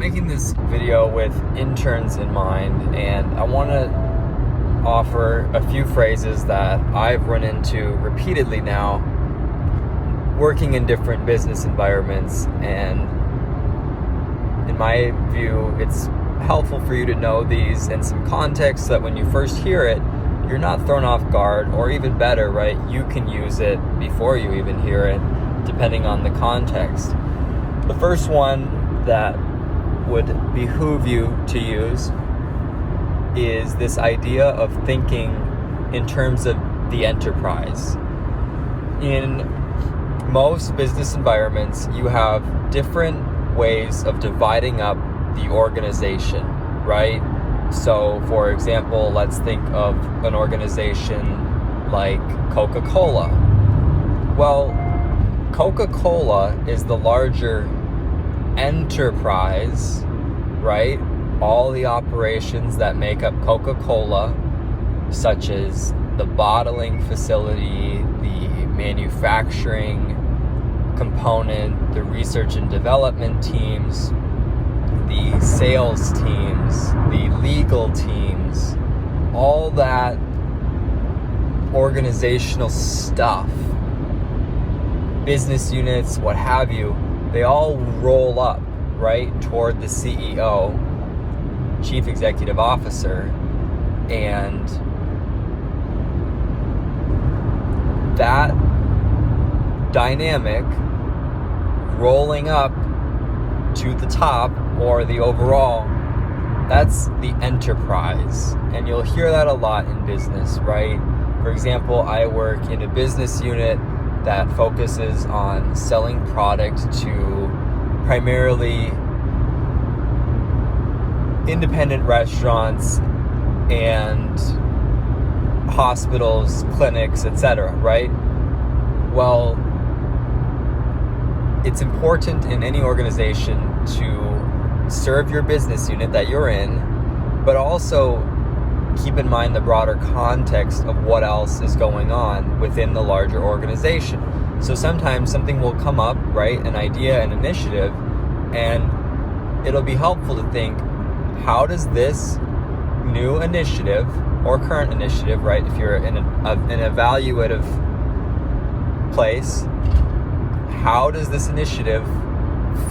making this video with interns in mind, and I want to offer a few phrases that I've run into repeatedly now working in different business environments, and in my view it's helpful for you to know these in some context so that when you first hear it you're not thrown off guard, or even better, right, you can use it before you even hear it depending on the context. The first one that would behoove you to use is this idea of thinking in terms of the enterprise. In most business environments, you have different ways of dividing up the organization, right? So, for example, let's think of an organization like Coca-Cola. Well, Coca-Cola is the larger enterprise, right? All the operations that make up Coca-Cola, such as the bottling facility, the manufacturing component, the research and development teams, the sales teams, the legal teams, all that organizational stuff, business units, what have you, they all roll up, right, toward the CEO, Chief Executive Officer, and that dynamic rolling up to the top, or the overall, that's the enterprise. And you'll hear that a lot in business, right? For example, I work in a business unit that focuses on selling product to primarily independent restaurants and hospitals, clinics, etc., right? Well, it's important in any organization to serve your business unit that you're in, but also keep in mind the broader context of what else is going on within the larger organization. So sometimes something will come up, right, an idea, an initiative, and it'll be helpful to think, how does this new initiative or current initiative, right, if you're in an evaluative place, how does this initiative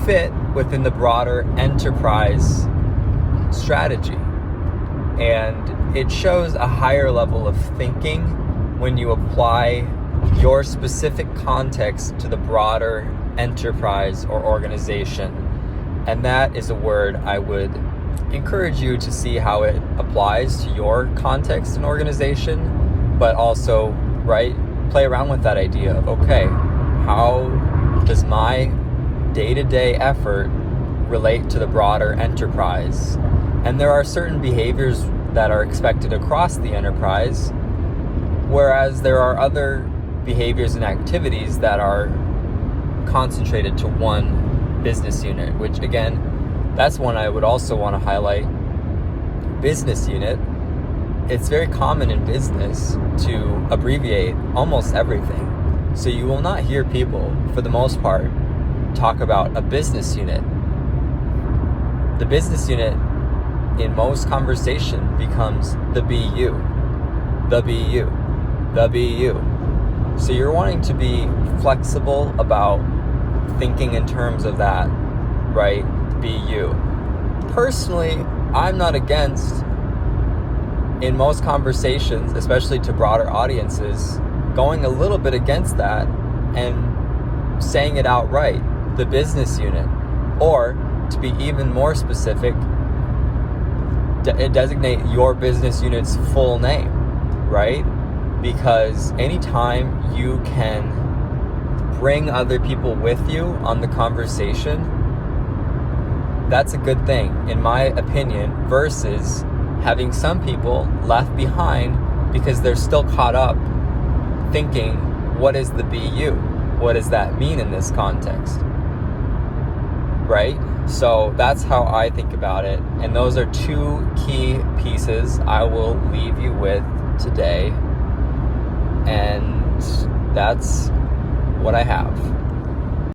fit within the broader enterprise strategy? And it shows a higher level of thinking when you apply your specific context to the broader enterprise or organization. And that is a word I would encourage you to see how it applies to your context and organization, but also, right, play around with that idea of, okay, how does my day-to-day effort relate to the broader enterprise? And there are certain behaviors that are expected across the enterprise, whereas there are other behaviors and activities that are concentrated to one business unit, which again, that's one I would also want to highlight. Business unit, it's very common in business to abbreviate almost everything. So you will not hear people, for the most part, talk about a business unit. The business unit in most conversation becomes the BU, the BU, the BU. So you're wanting to be flexible about thinking in terms of that, right? BU. Personally, I'm not against, in most conversations, especially to broader audiences, going a little bit against that and saying it outright, the business unit. Or, to be even more specific, designate your business unit's full name, right? Because anytime you can bring other people with you on the conversation, that's a good thing, in my opinion, versus having some people left behind because they're still caught up thinking, what is the BU? What does that mean in this context? Right? So that's how I think about it. And those are two key pieces I will leave you with today. And that's what I have.